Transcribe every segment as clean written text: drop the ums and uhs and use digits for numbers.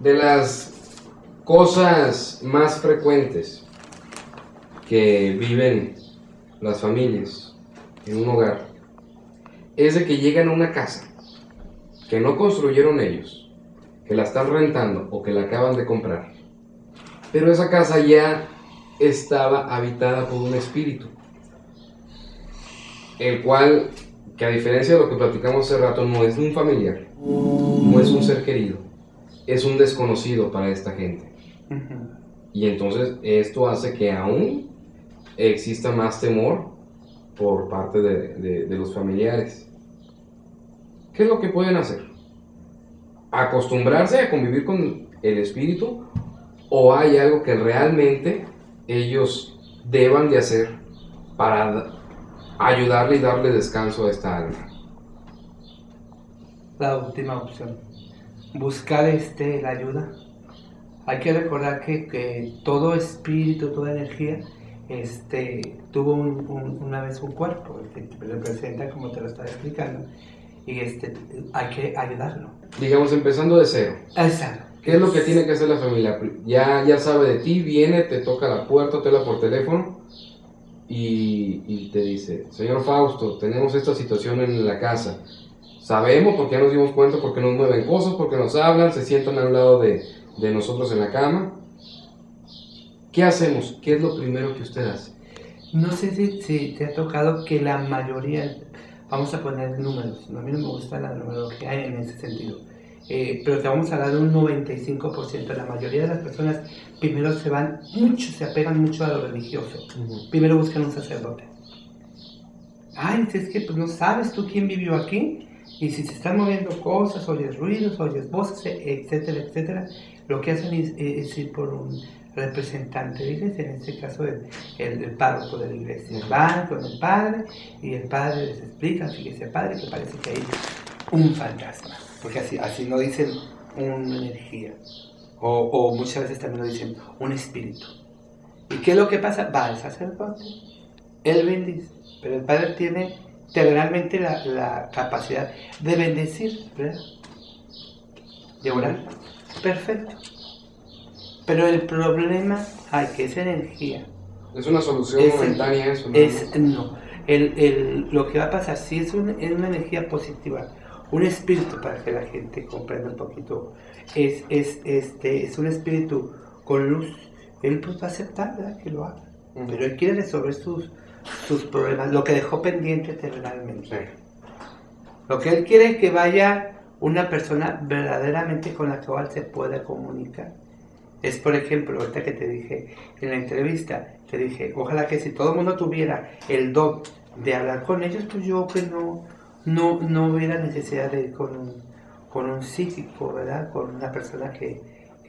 De las cosas más frecuentes que viven las familias en un hogar es de que llegan a una casa que no construyeron ellos, que la están rentando o que la acaban de comprar, pero esa casa ya estaba habitada por un espíritu, el cual, que a diferencia de lo que platicamos hace rato, no es un familiar, no es un ser querido, es un desconocido para esta gente. Y entonces esto hace que aún exista más temor por parte de los familiares. ¿Qué es lo que pueden hacer? ¿Acostumbrarse a convivir con el espíritu? ¿O hay algo que realmente ellos deban de hacer para ayudarle y darle descanso a esta alma? La última opción, buscar la ayuda. Hay que recordar que todo espíritu, toda energía, tuvo una vez un cuerpo, que representa como te lo estaba explicando, y hay que ayudarlo. Digamos, empezando de cero. Exacto. ¿Qué es lo que tiene que hacer la familia? Ya sabe de ti, viene, te toca la puerta, te habla por teléfono y te dice: señor Fausto, tenemos esta situación en la casa. Sabemos, porque ya nos dimos cuenta, porque nos mueven cosas, porque nos hablan, se sientan al lado de nosotros en la cama. ¿Qué hacemos? ¿Qué es lo primero que usted hace? No sé si te ha tocado que la mayoría, vamos a poner números, a mí no me gusta la numerología en ese sentido, pero te vamos a dar un 95%. La mayoría de las personas primero se apegan mucho a lo religioso. Primero buscan un sacerdote. Ay, es que pues no sabes tú quién vivió aquí, y si se están moviendo cosas, oyes ruidos, oyes voces, etcétera, etcétera, lo que hacen es ir por un representante de iglesia, en este caso el párroco de la iglesia. Van con el padre y el padre les explica: fíjese padre, que parece que hay un fantasma, porque así no dicen una energía, o muchas veces también lo dicen un espíritu. ¿Y qué es lo que pasa? Va el sacerdote, él bendice, pero el padre tiene terrenalmente la capacidad de bendecir, ¿verdad? De orar. Perfecto. Pero el problema, que esa energía... ¿Es una solución momentánea eso? No. Lo que va a pasar, si es una energía positiva, un espíritu, para que la gente comprenda un poquito, es un espíritu con luz, él pues va a aceptar, ¿verdad?, que lo haga. Pero él quiere resolver sus problemas, lo que dejó pendiente terrenalmente. Sí. Lo que él quiere es que vaya una persona verdaderamente con la cual se pueda comunicar. Es, por ejemplo, ahorita que te dije en la entrevista, te dije, ojalá que si todo el mundo tuviera el don de hablar con ellos, pues yo que no hubiera necesidad de ir con un psíquico, ¿verdad? Con una persona que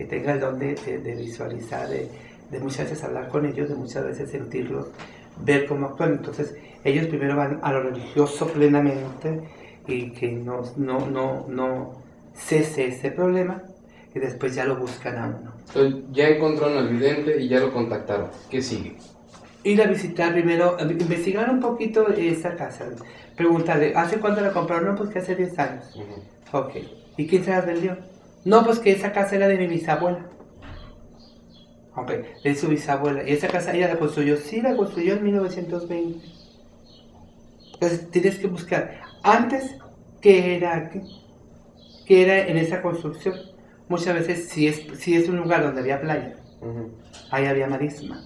tenga el don de visualizar, de muchas veces hablar con ellos, de muchas veces sentirlos, ver cómo actúan. Entonces ellos primero van a lo religioso plenamente y que no cese ese problema, y después ya lo buscan a uno. Entonces ya encontraron al vidente y ya lo contactaron. ¿Qué sigue? Ir a visitar primero, investigar un poquito esa casa, preguntarle: ¿hace cuánto la compraron? No, pues que hace 10 años. Ok. ¿Y quién se la vendió? No, pues que esa casa era de mi bisabuela. Ok, de su bisabuela. ¿Y esa casa ella la construyó? Sí, la construyó en 1920. Entonces tienes que buscar antes qué era en esa construcción. Muchas veces, si es un lugar donde había playa, ahí había marisma.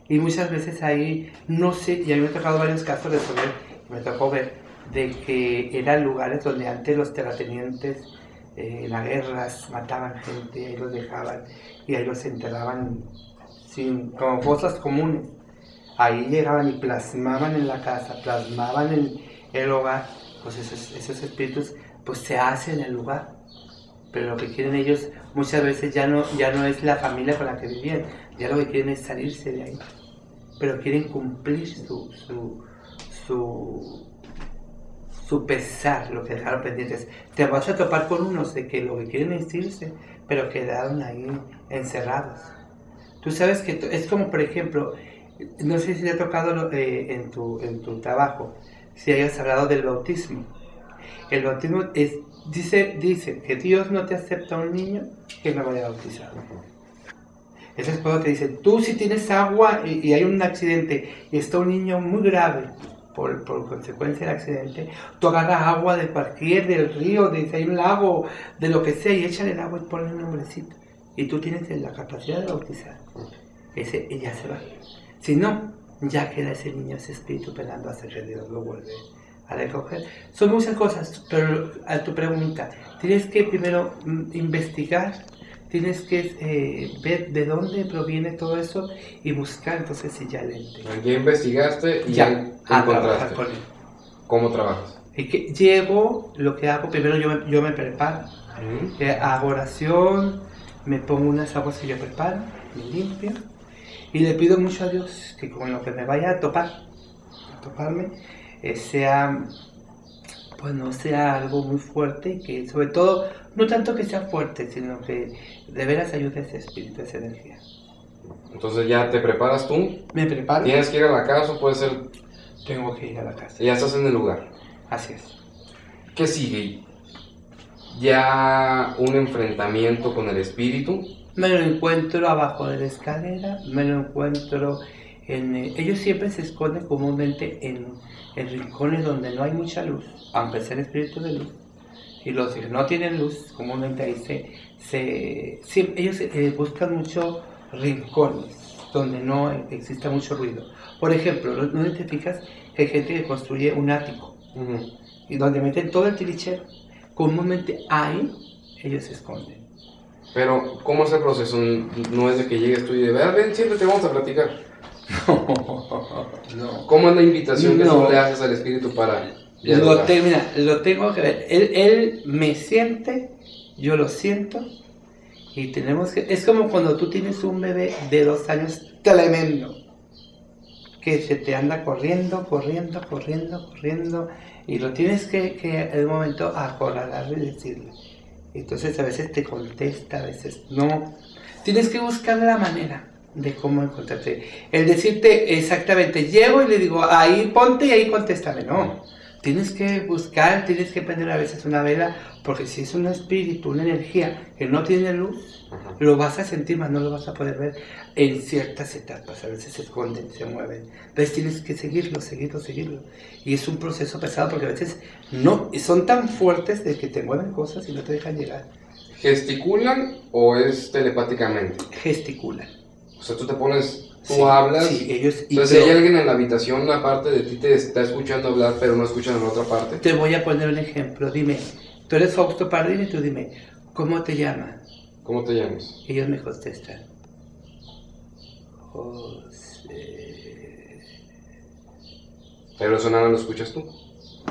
Y muchas veces ahí, no sé, y a mí me ha tocado varios casos de saber, me tocó ver, de que eran lugares donde antes los terratenientes, las guerras, mataban gente, ahí los dejaban y ahí los enterraban como fosas comunes. Ahí llegaban y plasmaban en la casa, plasmaban en el hogar, pues esos espíritus pues se hacen en el lugar. Pero lo que quieren ellos muchas veces ya no es la familia con la que vivían, ya lo que quieren es salirse de ahí. Pero quieren cumplir su pesar, lo que dejaron pendientes. Te vas a topar con unos de que lo que quieren es irse, pero quedaron ahí encerrados. Tú sabes que es como, por ejemplo, no sé si te ha tocado en tu trabajo, si hayas hablado del bautismo. El bautismo es dice que Dios no te acepta a un niño que no vaya bautizado. Ese es cuando te dice, tú si tienes agua y hay un accidente y está un niño muy grave por consecuencia del accidente, tú agarras agua de del río, si hay un lago, de lo que sea, y échale el agua y ponle un nombrecito. Y tú tienes la capacidad de bautizar. Ese ya se va. Si no, ya queda ese niño, ese espíritu penando hasta que Dios lo vuelve a recoger. Son muchas cosas, pero a tu pregunta, tienes que primero investigar, tienes que ver de dónde proviene todo eso y buscar entonces si ya le entiendo. Ya investigaste y ya encontraste. Con él. ¿Cómo trabajas? Y que llego, lo que hago, primero yo me preparo, hago oración, me pongo unas aguas que yo preparo, me limpio y le pido mucho a Dios que con lo que me vaya a toparme, sea, pues no sea algo muy fuerte y que sobre todo, no tanto que sea fuerte, sino que de veras ayude a ese espíritu, a esa energía. Entonces ya te preparas tú. Me preparo. Tienes que ir a la casa o puede ser... Tengo que ir a la casa. Ya estás en el lugar. Así es. ¿Qué sigue? ¿Ya un enfrentamiento con el espíritu? Me lo encuentro abajo de la escalera, me lo encuentro ellos siempre se esconden comúnmente en rincones donde no hay mucha luz, aunque sea el espíritu de luz. Y los que no tienen luz, comúnmente ahí ellos buscan mucho rincones donde no exista mucho ruido. Por ejemplo, ¿no te fijas que hay gente que construye un ático? Y donde meten todo el tilichero? Comúnmente ahí ellos se esconden. Pero, ¿cómo es el proceso? No es de que llegues tú y de ven, siempre te vamos a platicar. No. ¿Cómo es la invitación que tú le haces al espíritu para dialogar? Lo tengo que ver. Él me siente, yo lo siento, y tenemos que... Es como cuando tú tienes un bebé de 2 años tremendo, que se te anda corriendo, y lo tienes que en un momento acorralarlo y decirle. Entonces a veces te contesta, a veces no. Tienes que buscar la manera de cómo encontrarte. El decirte exactamente, llego y le digo, ahí ponte y ahí contéstame. No, tienes que buscar, tienes que prender a veces una vela, porque si es un espíritu, una energía que no tiene luz, lo vas a sentir, mas no lo vas a poder ver en ciertas etapas. A veces se esconden, se mueven. Entonces tienes que seguirlo. Y es un proceso pesado porque a veces no, son tan fuertes de que te mueven cosas y no te dejan llegar. ¿Gesticulan o es telepáticamente? Gesticulan. O sea, tú te pones, hablas. Sí, ellos. Entonces, si hay alguien en la habitación, una parte de ti te está escuchando hablar, pero no escuchan en la otra parte. Te voy a poner un ejemplo. Dime, tú eres Fausto Pardini y tú dime, ¿cómo te llamas? ¿Cómo te llamas? Ellos me contestan. José. Pero eso nada lo escuchas tú.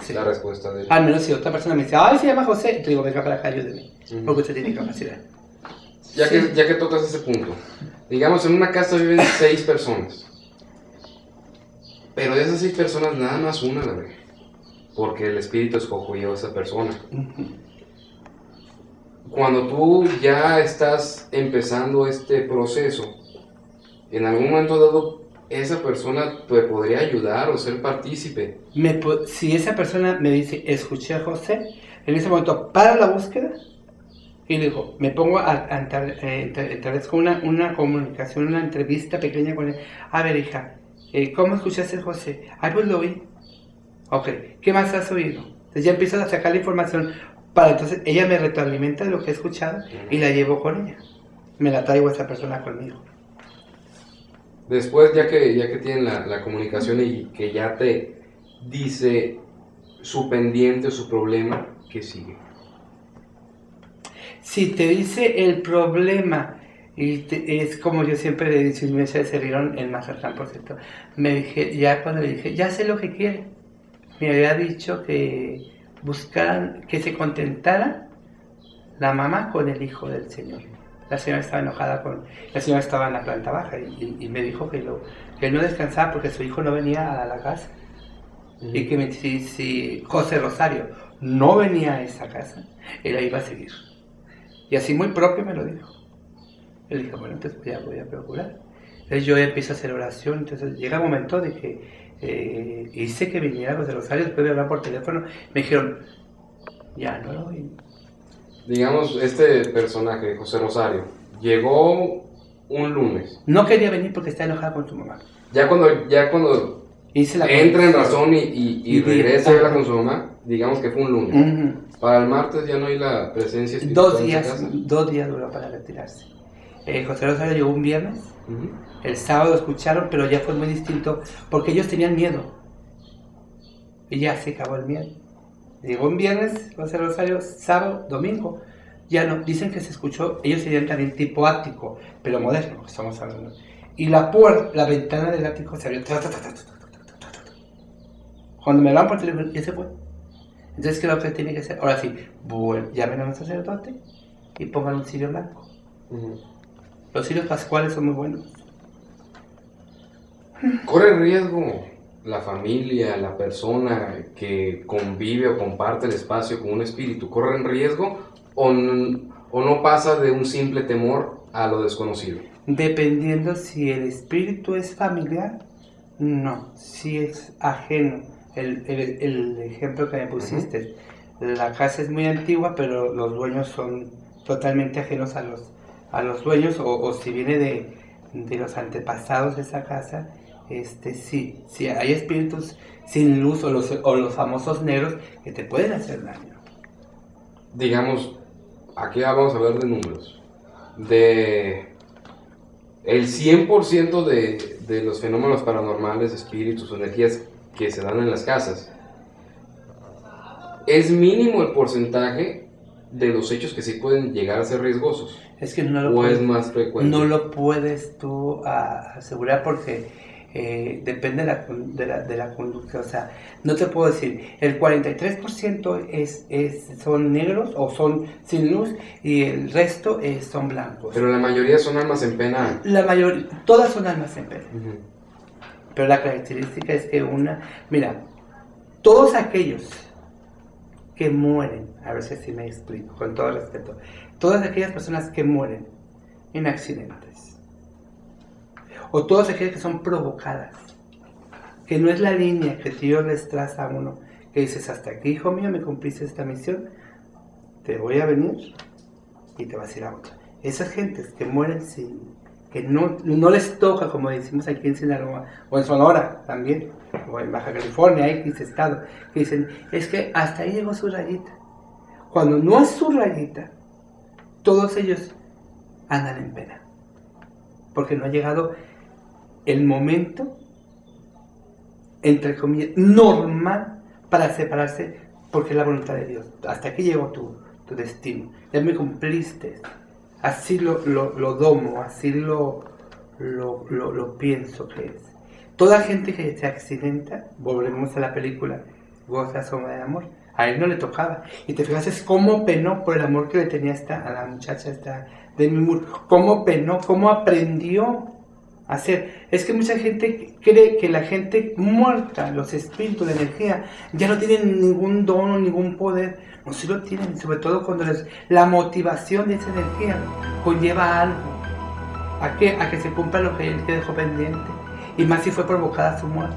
Sí. La respuesta de él. Al menos si otra persona me dice, ay, se llama José, te digo, venga para acá, ayúdeme. Porque usted tiene capacidad. Ya que tocas ese punto, digamos, en una casa viven 6 personas. Pero de esas 6 personas, nada más una la ve. Porque el espíritu escogió a esa persona. Cuando tú ya estás empezando este proceso, en algún momento dado, esa persona te podría ayudar o ser partícipe. Si esa persona me dice, escuché a José, en ese momento para la búsqueda y le digo, me pongo establezco una comunicación, una entrevista pequeña con él. A ver, hija, ¿cómo escuchaste a José? Ay, pues lo oí. Ok, ¿qué más has oído? Entonces ya empiezo a sacar la información para entonces ella me retroalimenta de lo que he escuchado y la llevo con ella. Me la traigo a esa persona conmigo. Después, ya que tienen la comunicación y que ya te dice su pendiente o su problema, ¿qué sigue? Si te dice el problema, es como yo siempre le dije, me se rieron en Mazatlán, por cierto, cuando le dije, ya sé lo que quiere, me había dicho que buscaran, que se contentara la mamá con el hijo del Señor. La señora estaba enojada la señora estaba en la planta baja y me dijo que él no descansaba porque su hijo no venía a la casa. Y que si José Rosario no venía a esa casa, él la iba a seguir. Y así muy propio me lo dijo. Él dijo, bueno, entonces voy a procurar. Entonces yo empiezo a hacer oración, entonces llega el momento de que hice que viniera José Rosario, después de hablar por teléfono, me dijeron, ya no lo oí. digamos, este personaje, José Rosario, llegó un lunes. No quería venir porque está enojada con su mamá. Ya cuando Hice la entra en conexión. razón y regresa a hablar con su mamá, digamos que fue un lunes. Para el martes ya no hay la presencia espiritual. 2 en días, esa casa. 2 días duró para retirarse. José Rosario llegó un viernes. Ujú. El sábado escucharon, pero ya fue muy distinto porque ellos tenían miedo. Y ya se acabó el miedo. Llegó un viernes, José Rosario, sábado, domingo. Ya no, dicen que se escuchó, ellos serían también tipo ático, pero moderno, estamos hablando. Y la puerta, la ventana del ático se abrió. Cuando me hablan por teléfono, ya se fue. Entonces, ¿qué es lo que tiene que hacer? Ahora sí, bueno, llamen a un sacerdote y pongan un cirio blanco. Ujú. Los cirios pascuales son muy buenos. ¿Corre riesgo la familia, la persona que convive o comparte el espacio con un espíritu? ¿Corre en riesgo o no pasa de un simple temor a lo desconocido? Dependiendo si el espíritu es familiar, no. Si es ajeno, el ejemplo que me pusiste, la casa es muy antigua, pero los dueños son totalmente ajenos a los dueños, o si viene de los antepasados de esa casa, sí, hay espíritus sin luz o los famosos negros que te pueden hacer daño. Digamos, aquí vamos a hablar de números. De el 100% de los fenómenos paranormales, espíritus o energías que se dan en las casas, es mínimo el porcentaje de los hechos que sí pueden llegar a ser riesgosos. Es que no lo ¿O puedes, es más frecuente? no lo puedes tú asegurar porque depende de la conducta. O sea, no te puedo decir, el 43% son negros o son sin luz y el resto son blancos. Pero la mayoría son almas en pena. La mayoría, todas son almas en pena. Ujú. Pero la característica es que mira, todos aquellos que mueren, a ver si así me explico, con todo respeto, todas aquellas personas que mueren en accidentes, o todas aquellas que son provocadas, que no es la línea que Dios les traza a uno, que dices, hasta aquí, hijo mío, me cumpliste esta misión, te voy a venir y te vas a ir a otra. Esas gentes que mueren que no les toca, como decimos aquí en Sinaloa, o en Sonora también, o en Baja California, X estado, que dicen, es que hasta ahí llegó su rayita. Cuando no es su rayita, todos ellos andan en pena, porque no ha llegado el momento, entre comillas, normal para separarse, porque es la voluntad de Dios. Hasta aquí llegó tu destino, ya me cumpliste. Así lo domo, así lo pienso que es. Toda gente que se accidenta, volvemos a la película, Goza Sombra de Amor, a él no le tocaba. Y te fijas, es cómo penó por el amor que le tenía a la muchacha de Mimur, cómo penó, cómo aprendió a hacer. Es que mucha gente cree que la gente muerta, los espíritus, la energía, ya no tienen ningún don o ningún poder. No, sí lo tienen, sobre todo cuando la motivación de esa energía conlleva algo, a que se cumpla lo que él te dejó pendiente, y más si fue provocada su muerte.